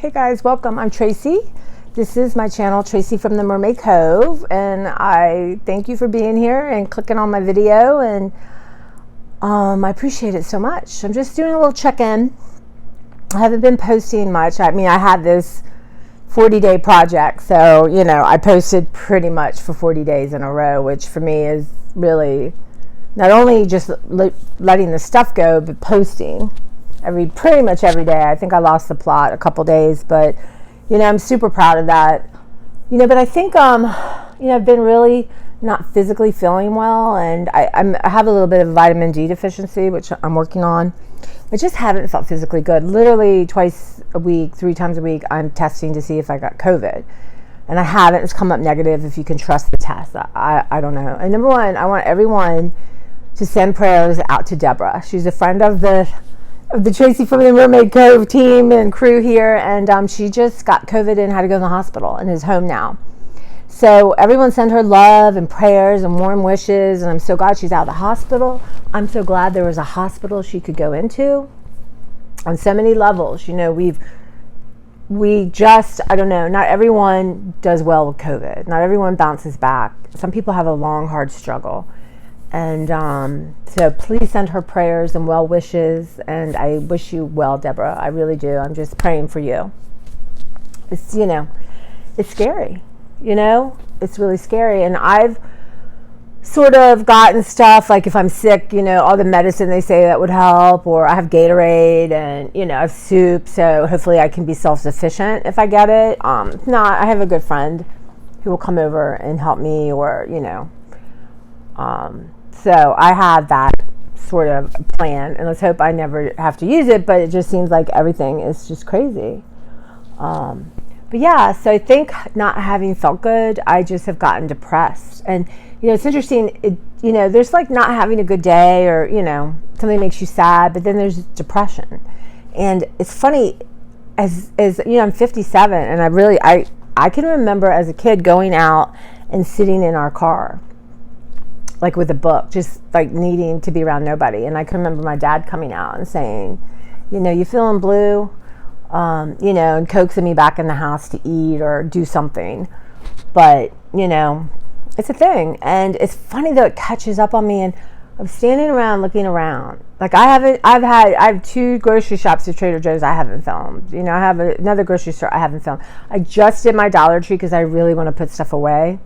Hey guys, welcome. I'm Tracy. This is my channel, Tracy from the Mermaid Cove, and I thank you for being here and clicking on my video, and I appreciate it so much. I'm just doing a little check-in. I haven't been posting much. I mean, I had this 40-day project, so, you know, I posted pretty much for 40 days in a row, which for me is really not only just letting the stuff go, but posting pretty much every day. I think I lost the plot a couple days, but you know, I'm super proud of that. You know, but I think you know, I've been really not physically feeling well, and I have a little bit of vitamin D deficiency, which I'm working on. I just haven't felt physically good. Literally twice a week, 3 times a week, I'm testing to see if I got COVID, and I haven't. It's come up negative. If you can trust the test, I don't know. And number one, I want everyone to send prayers out to Deborah. She's a friend of the Tracy from the Mermaid Cove team and crew here, and she just got COVID and had to go to the hospital and is home now. So everyone send her love and prayers and warm wishes, and I'm so glad she's out of the hospital. I'm so glad there was a hospital she could go into on so many levels. You know, I don't know, not everyone does well with COVID. Not everyone bounces back. Some people have a long, hard struggle. And so please send her prayers and well wishes, and I wish you well, Deborah. I really do. I'm just praying for you. It's, you know, it's scary, you know, it's really scary. And I've sort of gotten stuff like if I'm sick, you know, all the medicine they say that would help, or I have Gatorade and, you know, I have soup. So hopefully I can be self-sufficient if I get it. If not, I have a good friend who will come over and help me, or, you know, so I have that sort of plan, and let's hope I never have to use it, but it just seems like everything is just crazy. But yeah, so I think not having felt good, I just have gotten depressed. And, you know, it's interesting, you know, there's like not having a good day, or, you know, something makes you sad, but then there's depression. And it's funny, as you know, I'm 57, and I can remember as a kid going out and sitting in our car, like with a book, just like needing to be around nobody. And I can remember my dad coming out and saying, you know, you feeling blue? You know, and coaxing me back in the house to eat or do something. But, you know, it's a thing. And it's funny though, it catches up on me, and I'm standing around looking around. Like I have 2 grocery shops at Trader Joe's I haven't filmed. You know, I have another grocery store I haven't filmed. I just did my Dollar Tree because I really want to put stuff away.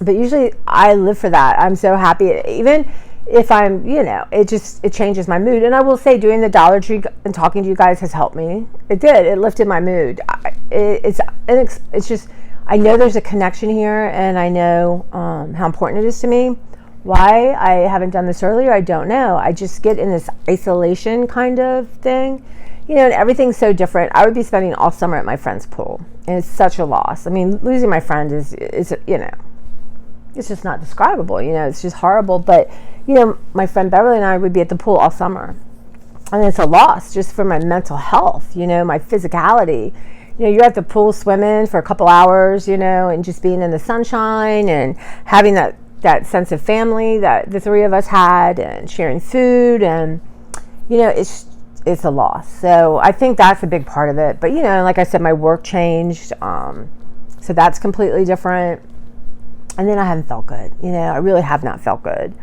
But usually I live for that. I'm so happy. Even if I'm, you know, it changes my mood. And I will say, doing the Dollar Tree and talking to you guys has helped me. It did. It lifted my mood. It's just, I know there's a connection here, and I know how important it is to me. Why I haven't done this earlier, I don't know. I just get in this isolation kind of thing. You know, and everything's so different. I would be spending all summer at my friend's pool, and it's such a loss. I mean, losing my friend is you know, it's just not describable, you know, it's just horrible. But, you know, my friend Beverly and I would be at the pool all summer, and it's a loss just for my mental health, you know, my physicality. You know, you're at the pool swimming for a couple hours, you know, and just being in the sunshine and having that sense of family that the 3 of us had, and sharing food, and, you know, it's a loss. So I think that's a big part of it. But, you know, like I said, my work changed, so that's completely different. And then I haven't felt good. You know, I really have not felt good.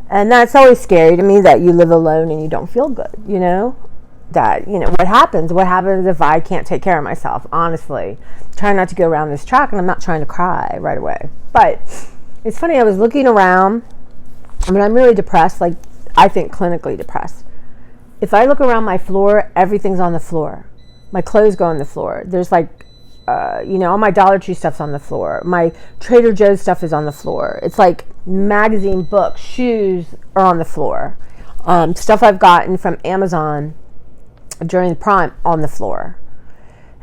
And that's always scary to me, that you live alone and you don't feel good, you know? That, you know, what happens if I can't take care of myself, honestly? Trying not to go around this track, and I'm not trying to cry right away. But it's funny, I was looking around. I mean, I'm really depressed, like, I think clinically depressed. If I look around my floor, everything's on the floor. My clothes go on the floor. There's like, you know, all my Dollar Tree stuff's on the floor. My Trader Joe's stuff is on the floor. It's like magazine, books, shoes are on the floor. Stuff I've gotten from Amazon during the Prime on the floor.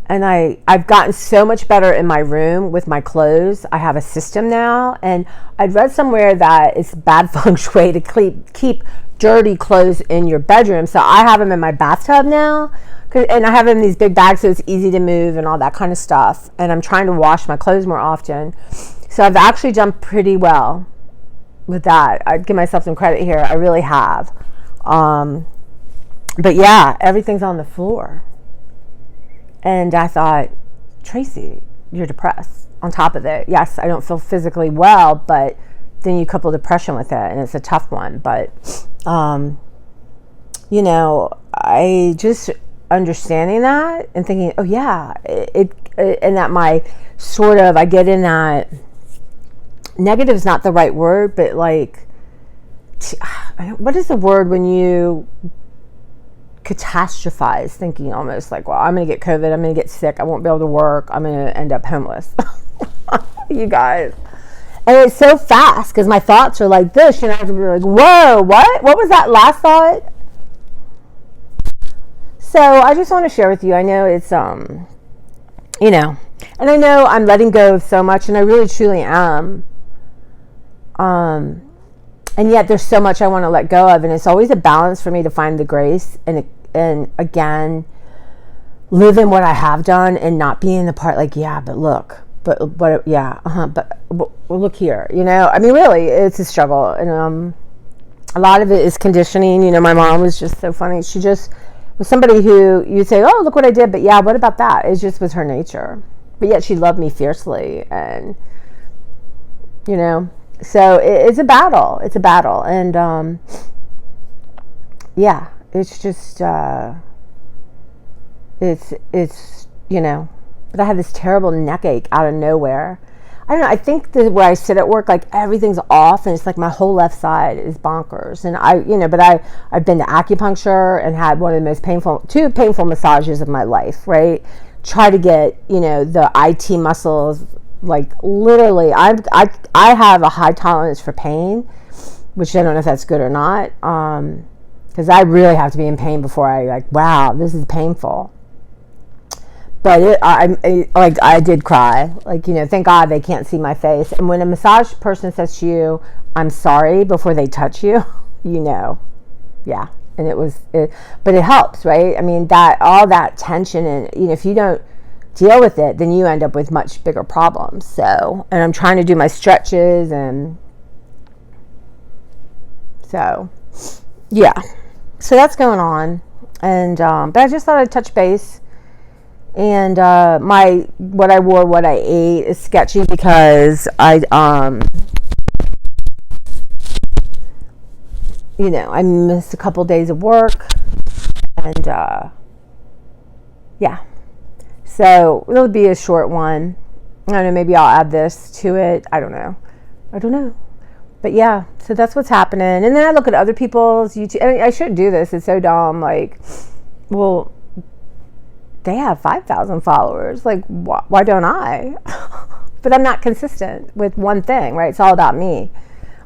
And I've gotten so much better in my room with my clothes. I have a system now, and I'd read somewhere that it's bad feng shui to keep dirty clothes in your bedroom. So I have them in my bathtub now. And I have them in these big bags, so it's easy to move and all that kind of stuff. And I'm trying to wash my clothes more often. So I've actually done pretty well with that. I'd give myself some credit here. I really have. But yeah, everything's on the floor. And I thought, Tracy, you're depressed. On top of it, yes, I don't feel physically well, but then you couple depression with it, and it's a tough one. But, you know, I just understanding that and thinking, oh yeah, and that my sort of, I get in that, negative is not the right word, but like, what is the word when you catastrophize, thinking almost like, well, I'm going to get COVID, I'm going to get sick, I won't be able to work, I'm going to end up homeless. You guys. And it's so fast because my thoughts are like this, and I have to be like, whoa, what was that last thought? So I just want to share with you, I know it's, you know, and I know I'm letting go of so much, and I really truly am. And yet there's so much I want to let go of, and it's always a balance for me to find the grace and again, live in what I have done and not be in the part like, yeah, but look, but look here, you know. I mean, really, it's a struggle, and a lot of it is conditioning. You know, my mom was just so funny. She just was somebody who you'd say, oh, look what I did, but yeah, what about that? It just was her nature. But yet she loved me fiercely, and you know. So it's a battle. It's a battle. And, yeah, it's just, it's, you know, but I had this terrible neck ache out of nowhere. I don't know. I think that where I sit at work, like everything's off, and it's like my whole left side is bonkers. And but I've been to acupuncture and had one of the most two painful massages of my life, right? Try to get, you know, the IT muscles. Like literally, I have a high tolerance for pain, which I don't know if that's good or not. Because I really have to be in pain before I like, wow, this is painful. But I did cry. Like, you know, thank God they can't see my face. And when a massage person says to you, "I'm sorry," before they touch you, you know, yeah. And but it helps, right? I mean, that all that tension, and you know, if you don't deal with it, then you end up with much bigger problems. So, and I'm trying to do my stretches, and so yeah, so that's going on. And but I just thought I'd touch base. And what I ate is sketchy because I you know, I missed a couple days of work, and yeah. So it'll be a short one. I don't know, maybe I'll add this to it. I don't know. But yeah, so that's what's happening. And then I look at other people's YouTube. I mean, I should do this. It's so dumb. Like, well, they have 5,000 followers. Like, why don't I? But I'm not consistent with one thing, right? It's all about me.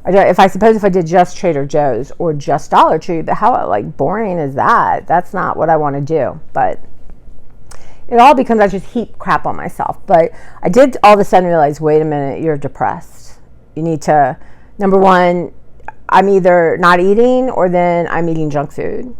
If I did just Trader Joe's or just Dollar Tree, but how like boring is that? That's not what I want to do. But it all becomes, I just heap crap on myself. But I did all of a sudden realize, wait a minute, you're depressed. You need to, number one, I'm either not eating or then I'm eating junk food,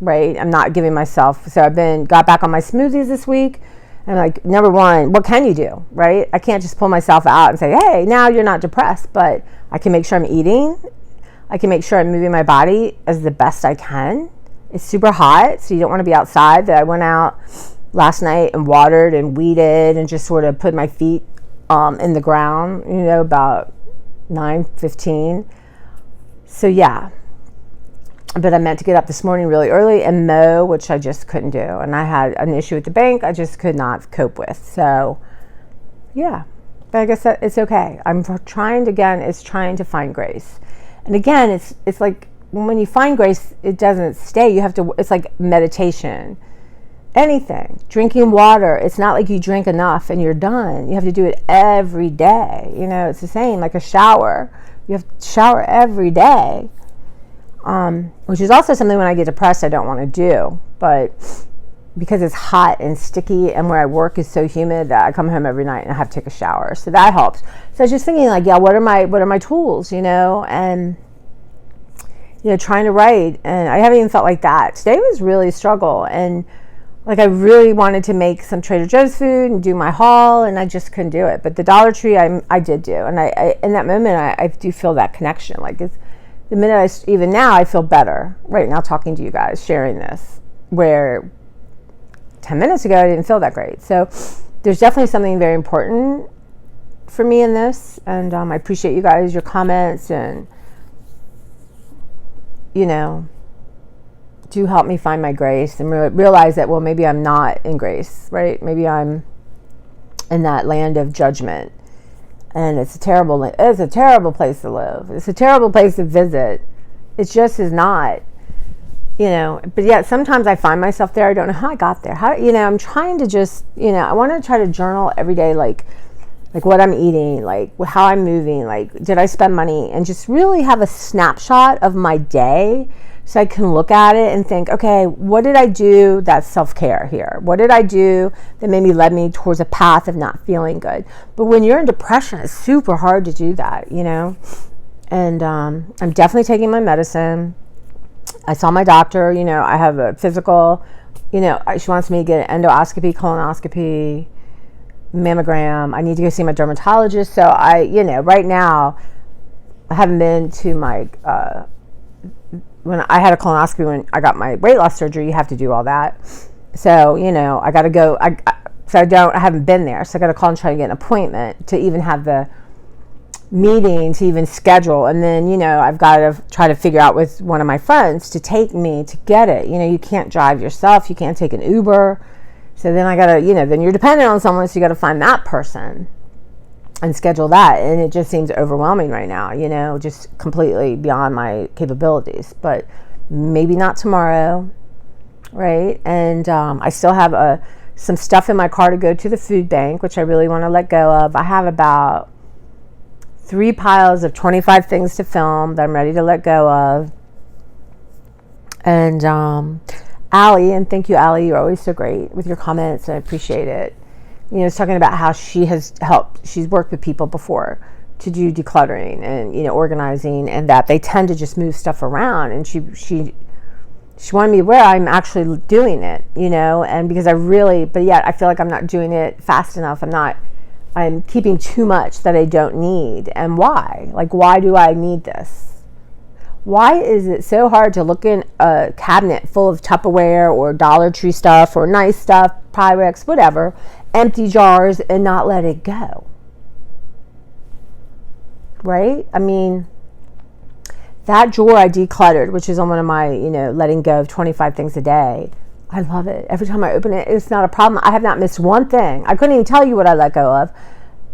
right? I'm not giving myself. So got back on my smoothies this week. And like, number one, what can you do, right? I can't just pull myself out and say, hey, now you're not depressed, but I can make sure I'm eating. I can make sure I'm moving my body as the best I can. It's super hot, so you don't want to be outside. That I went out last night and watered and weeded and just sort of put my feet in the ground, you know, about 9:15. So yeah, but I meant to get up this morning really early and mow, which I just couldn't do. And I had an issue at the bank I just could not cope with. So yeah, but I guess that it's okay. I'm trying to find grace. And again, it's like when you find grace, it doesn't stay. You have to, it's like meditation. Anything, drinking water, it's not like you drink enough and you're done. You have to do it every day. You know, it's the same like a shower. You have to shower every day, which is also something when I get depressed I don't want to do. But because it's hot and sticky and where I work is so humid that I come home every night and I have to take a shower. So that helps. So I was just thinking like, yeah, what are my tools, you know, and you know, trying to write. And I haven't even felt like that. Today was really a struggle. And like I really wanted to make some Trader Joe's food and do my haul, and I just couldn't do it. But the Dollar Tree, I did do, and I in that moment I do feel that connection. Like it's the minute even now I feel better right now talking to you guys, sharing this, where 10 minutes ago, I didn't feel that great. So there's definitely something very important for me in this. And I appreciate you guys, your comments, and, do help me find my grace and realize that, well, maybe I'm not in grace, right? Maybe I'm in that land of judgment. And it's a terrible place to live. It's a terrible place to visit. It just is not, but yet sometimes I find myself there. I don't know how I got there. I'm trying to just, I want to try to journal every day, like what I'm eating, like how I'm moving, like did I spend money, and just really have a snapshot of my day so I can look at it and think, okay, what did I do that's self-care here? What did I do that maybe led me towards a path of not feeling good? But when you're in depression, it's super hard to do that, And I'm definitely taking my medicine. I saw my doctor, I have a physical, she wants me to get an endoscopy, colonoscopy, mammogram. I need to go see my dermatologist. So right now I haven't been to my, when I had a colonoscopy, when I got my weight loss surgery, you have to do all that. So, I got to go, I haven't been there. So I got to call and try to get an appointment to even have the meeting to even schedule. And then, I've got to try to figure out with one of my friends to take me to get it. You can't drive yourself. You can't take an Uber. So then I got to, then you're dependent on someone. So you got to find that person and schedule that. And it just seems overwhelming right now, just completely beyond my capabilities. But maybe not tomorrow, right? And I still have some stuff in my car to go to the food bank, which I really want to let go of. I have about 3 piles of 25 things to film that I'm ready to let go of. And Allie, and thank you, Allie, you're always so great with your comments, and I appreciate it. Is talking about how she has helped. She's worked with people before to do decluttering and organizing, and that they tend to just move stuff around. And she wanted me where I'm actually doing it, and because but yet I feel like I'm not doing it fast enough. I'm keeping too much that I don't need. And why? Like, why do I need this? Why is it so hard to look in a cabinet full of Tupperware or Dollar Tree stuff or nice stuff, Pyrex, whatever, empty jars, and not let it go? Right? I mean, that drawer I decluttered, which is on one of my, letting go of 25 things a day. I love it. Every time I open it, it's not a problem. I have not missed one thing. I couldn't even tell you what I let go of.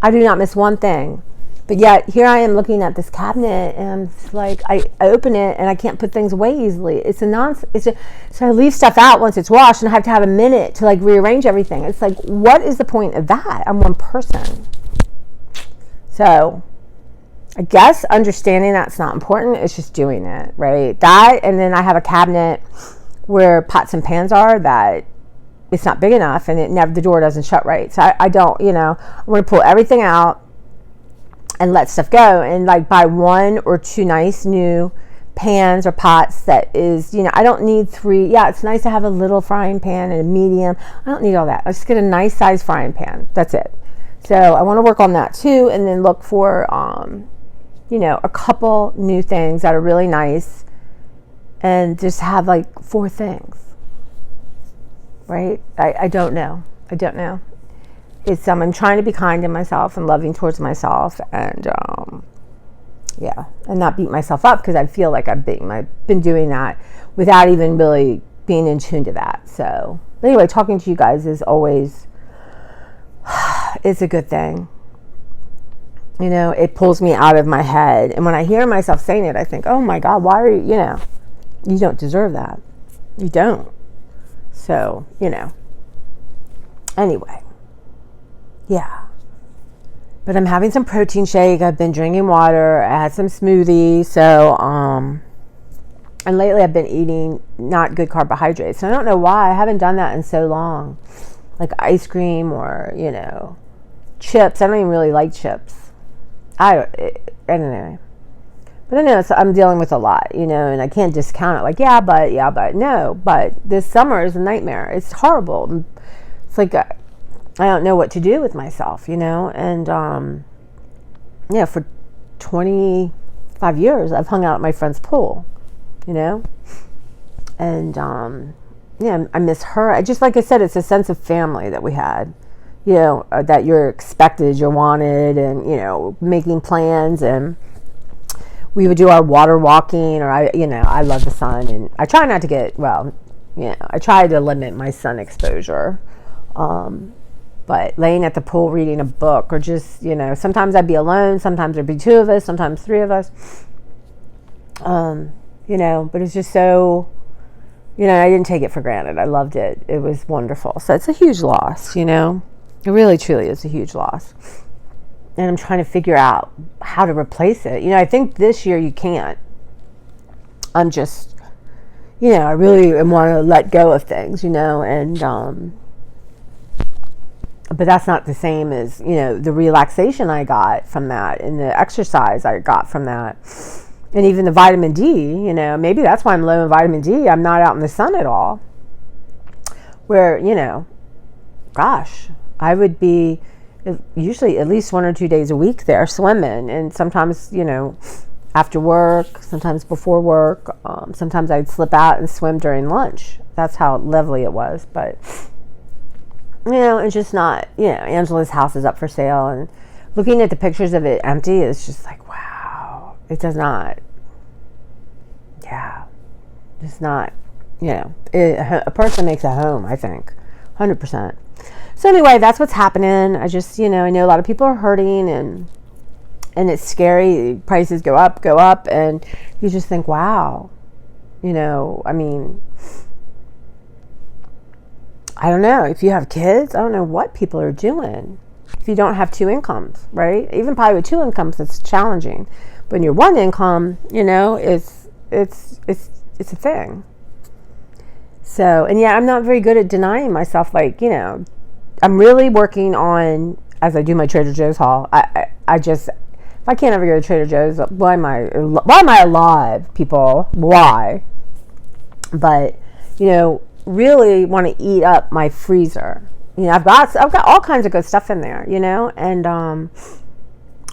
I do not miss one thing. But yet, here I am looking at this cabinet, and I'm just like, I open it, and I can't put things away easily. It's a nonsense. So I leave stuff out once it's washed, and I have to have a minute to, rearrange everything. It's like, what is the point of that? I'm one person. So I guess understanding that's not important. It's just doing it, right? That, and then I have a cabinet where pots and pans are that it's not big enough, and the door doesn't shut right. So I don't, I want to pull everything out and let stuff go, and buy 1 or 2 nice new pans or pots that is, I don't need 3. Yeah, it's nice to have a little frying pan and a medium. I don't need all that. I just get a nice size frying pan. That's it. So I want to work on that too, and then look for, a couple new things that are really nice, and just have 4 things, right? I don't know. It's I'm trying to be kind to myself and loving towards myself, and and not beat myself up, because I feel like I've been doing that without even really being in tune to that. So anyway, talking to you guys is always it's a good thing. It pulls me out of my head, and when I hear myself saying it, I think, oh my God, why are you? You don't deserve that. You don't. So anyway. Yeah. But I'm having some protein shake. I've been drinking water. I had some smoothie. So, and lately I've been eating not good carbohydrates. So I don't know why. I haven't done that in so long. Like ice cream or, chips. I don't even really like chips. I don't know. But I know I'm dealing with a lot, and I can't discount it. But this summer is a nightmare. It's horrible. It's like I don't know what to do with myself, and for 25 years I've hung out at my friend's pool, and yeah, I miss her. I just, like I said, it's a sense of family that we had, that you're expected, you're wanted, and, making plans. And we would do our water walking, or I love the sun, and I try not to get, I try to limit my sun exposure. But laying at the pool reading a book, or just, sometimes I'd be alone, sometimes there'd be two of us, sometimes three of us. But it's just so, I didn't take it for granted. I loved it. It was wonderful. So it's a huge loss, It really, truly is a huge loss. And I'm trying to figure out how to replace it. I think this year you can't. I'm just, I really want to let go of things, and, but that's not the same as, the relaxation I got from that, and the exercise I got from that. And even the vitamin D, maybe that's why I'm low in vitamin D. I'm not out in the sun at all. Where, gosh, I would be usually at least 1 or 2 days a week there swimming. And sometimes, after work, sometimes before work, sometimes I'd slip out and swim during lunch. That's how lovely it was. But, it's just not, Angela's house is up for sale. And looking at the pictures of it empty, it's just like, wow, it does not, it's not, a person makes a home, I think, 100%. So anyway, that's what's happening. I just, I know a lot of people are hurting, and it's scary. Prices go up, and you just think, wow, I mean, I don't know. If you have kids, I don't know what people are doing. If you don't have two incomes, right? Even probably with two incomes, it's challenging. But when you're one income, it's a thing. So, and I'm not very good at denying myself. Like, I'm really working on, as I do my Trader Joe's haul. I just, if I can't ever go to Trader Joe's, why am I alive, people? Why? But, really want to eat up my freezer. I've got all kinds of good stuff in there, and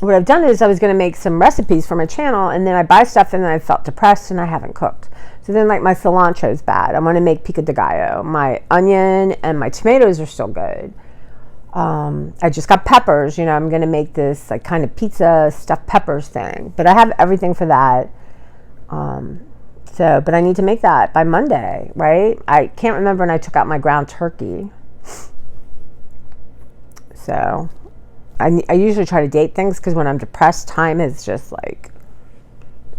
what I've done is I was going to make some recipes for my channel, and then I buy stuff, and then I felt depressed, and I haven't cooked. So then, like, my cilantro is bad. I want to make pico de gallo. My onion and my tomatoes are still good. I just got peppers. I'm going to make this like kind of pizza stuffed peppers thing, but I have everything for that. But I need to make that by Monday, right? I can't remember when I took out my ground turkey. So I usually try to date things, because when I'm depressed, time is just like,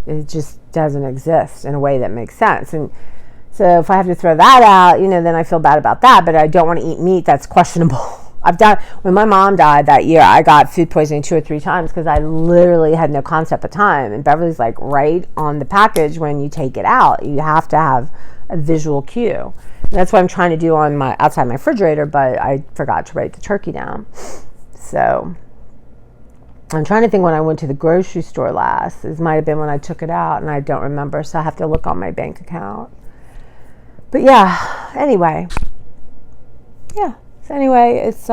it just doesn't exist in a way that makes sense. And so if I have to throw that out, then I feel bad about that, but I don't want to eat meat that's questionable. When my mom died that year, I got food poisoning 2 or 3 times because I literally had no concept of time. And Beverly's like, right on the package, when you take it out, you have to have a visual cue. And that's what I'm trying to do on outside my refrigerator, but I forgot to write the turkey down. So I'm trying to think when I went to the grocery store last. This might have been when I took it out, and I don't remember, so I have to look on my bank account. But anyway. So anyway, it's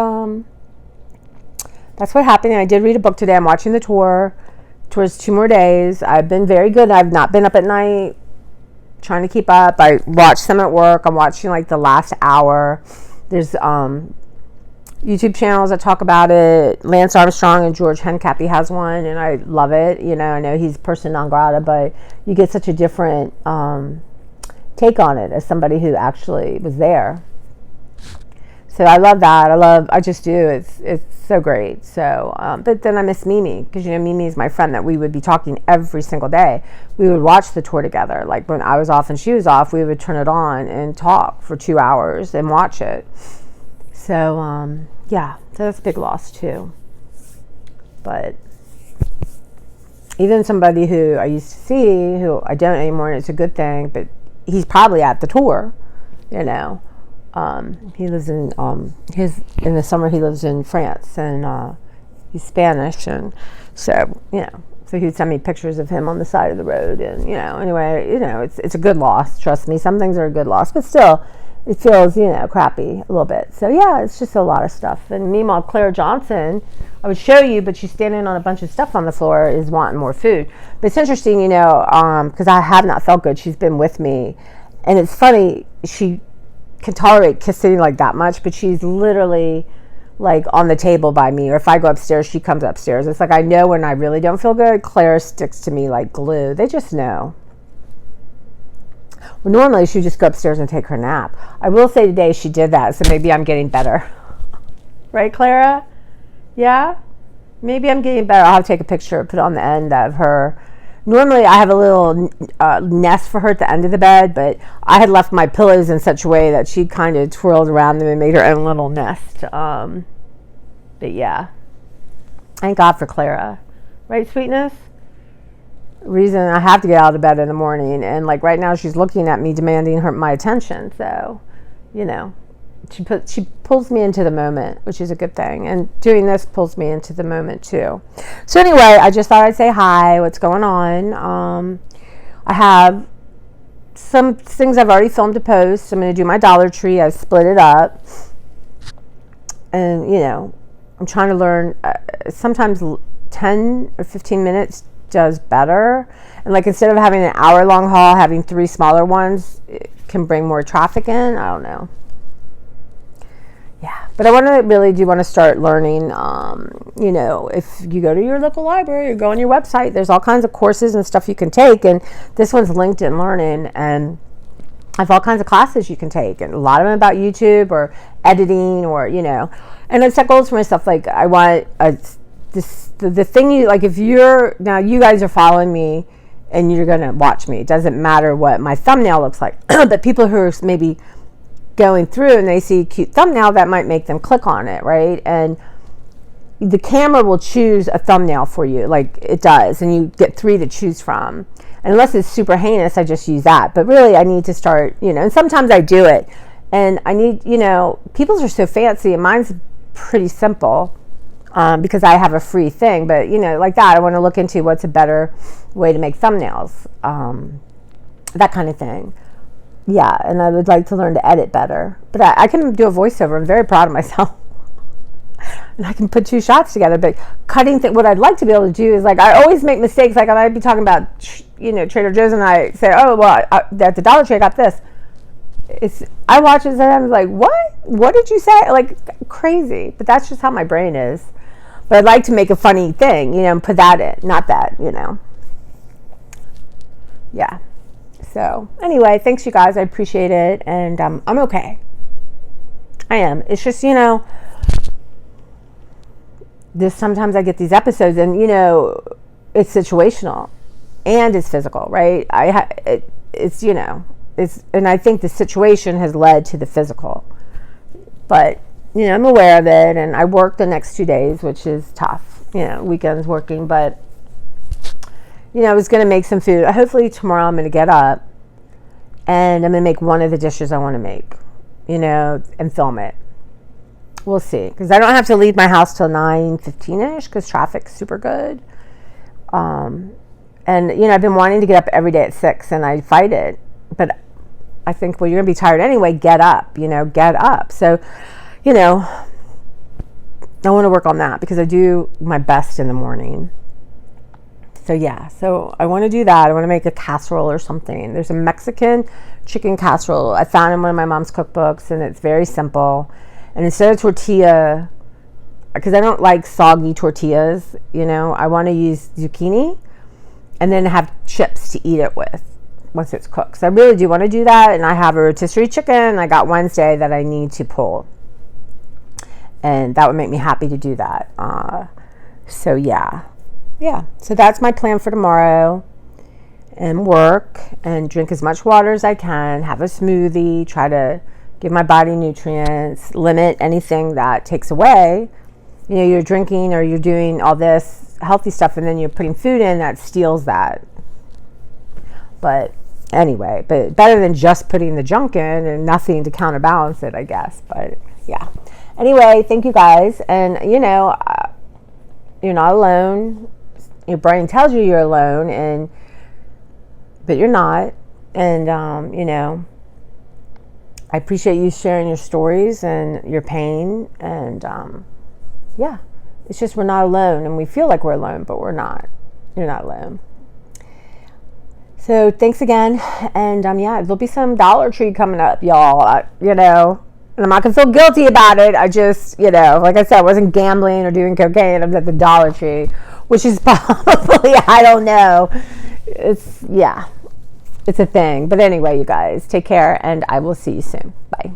that's what happened. I did read a book today. I'm watching the towards 2 more days. I've been very good. I've not been up at night trying to keep up. I watched some at work. I'm watching like the last hour. There's YouTube channels that talk about it. Lance Armstrong and George Hincapie has one, and I love it. I know he's person non grata, but you get such a different take on it as somebody who actually was there. So I love that. I just do. It's so great. So, but then I miss Mimi, because, Mimi is my friend that we would be talking every single day. We would watch the tour together. Like when I was off and she was off, we would turn it on and talk for 2 hours and watch it. So, so that's a big loss too. But even somebody who I used to see, who I don't anymore, and it's a good thing, but he's probably at the tour, he lives in in the summer he lives in France, and he's Spanish, and so so he'd send me pictures of him on the side of the road, and anyway, it's a good loss. Trust me, some things are a good loss, but still it feels crappy a little bit. So it's just a lot of stuff. And meanwhile, Claire Johnson, I would show you, but she's standing on a bunch of stuff on the floor, is wanting more food. But it's interesting, because I have not felt good. She's been with me, and it's funny, can tolerate kissing like that much, but she's literally like on the table by me, or if I go upstairs, she comes upstairs. It's like I know when I really don't feel good, Claire sticks to me like glue. They just know. Well, normally she would just go upstairs and take her nap. I will say today she did that, so maybe I'm getting better. Right, Clara? Yeah? Maybe I'm getting better. I'll have to take a picture, put it on the end of her. Normally I have a little nest for her at the end of the bed, but I had left my pillows in such a way that she kind of twirled around them and made her own little nest. But yeah, thank God for Clara. Right, sweetness? Reason I have to get out of bed in the morning, and like right now she's looking at me demanding my attention, so you know, she pulls me into the moment, which is a good thing, and doing this pulls me into the moment too. So anyway, I just thought I'd say hi. What's going on? I have some things I've already filmed to post. I'm going to do my Dollar Tree. I've split it up, and you know, I'm trying to learn. Sometimes 10 or 15 minutes does better, and like instead of having an hour-long haul, having 3 smaller ones, it can bring more traffic in. I don't know. Yeah, but I really do want to start learning. You know, if you go to your local library or go on your website, there's all kinds of courses and stuff you can take, and this one's LinkedIn Learning, and I have all kinds of classes you can take, and a lot of them about YouTube or editing, or you know, and I set goals for myself. Like I want the thing you like. If you're now, you guys are following me and you're gonna watch me. It doesn't matter what my thumbnail looks like, but people who are maybe going through and they see a cute thumbnail, that might make them click on it, right? And the camera will choose a thumbnail for you, like it does, and you get 3 to choose from. And unless it's super heinous, I just use that. But really, I need to start, you know, and sometimes I do it, and I need, you know, people's are so fancy, and mine's pretty simple. Because I have a free thing, but you know, like that, I want to look into what's a better way to make thumbnails, that kind of thing. Yeah, and I would like to learn to edit better, but I can do a voiceover. I'm very proud of myself. And I can put 2 shots together, but cutting what I'd like to be able to do is like, I always make mistakes. Like I might be talking about, you know, Trader Joe's, and I say, oh, well, at the Dollar Tree, I got this. I watch it and I'm like, what did you say? Like crazy, but that's just how my brain is. But I'd like to make a funny thing, you know, and put that in, not that, you know. Yeah. So anyway, thanks you guys. I appreciate it. And I'm okay. I am. It's just, you know, sometimes I get these episodes and, you know, it's situational and it's physical, right? It's, you know, and I think the situation has led to the physical. But you know, I'm aware of it, and I work the next 2 days, which is tough. You know, weekends working, but you know, I was going to make some food. Hopefully tomorrow I'm going to get up and I'm going to make one of the dishes I want to make, you know, and film it. We'll see, because I don't have to leave my house till 9:15ish because traffic's super good. And you know, I've been wanting to get up every day at 6, and I fight it, but I think, well, you're going to be tired anyway. Get up, you know, get up. So you know, I want to work on that because I do my best in the morning. So yeah, so I want to do that. I want to make a casserole or something. There's a Mexican chicken casserole I found in one of my mom's cookbooks, and it's very simple. And instead of tortilla, because I don't like soggy tortillas, you know, I want to use zucchini and then have chips to eat it with once it's cooked. So I really do want to do that. And I have a rotisserie chicken I got Wednesday that I need to pull. And that would make me happy to do that. So yeah. So that's my plan for tomorrow. And work and drink as much water as I can. Have a smoothie. Try to give my body nutrients. Limit anything that takes away. You know, you're drinking or you're doing all this healthy stuff, and then you're putting food in that steals that. But anyway, but better than just putting the junk in and nothing to counterbalance it, I guess. But yeah. Anyway, thank you guys. And, you know, you're not alone. Your brain tells you you're alone, but you're not. And, you know, I appreciate you sharing your stories and your pain. And, yeah, it's just we're not alone. And we feel like we're alone, but we're not. You're not alone. So thanks again. And yeah, there'll be some Dollar Tree coming up, y'all. You know, and I'm not gonna feel guilty about it. I just, you know, like I said, I wasn't gambling or doing cocaine. I was at the Dollar Tree, which is probably, I don't know. It's, yeah, it's a thing. But anyway, you guys, take care, and I will see you soon. Bye.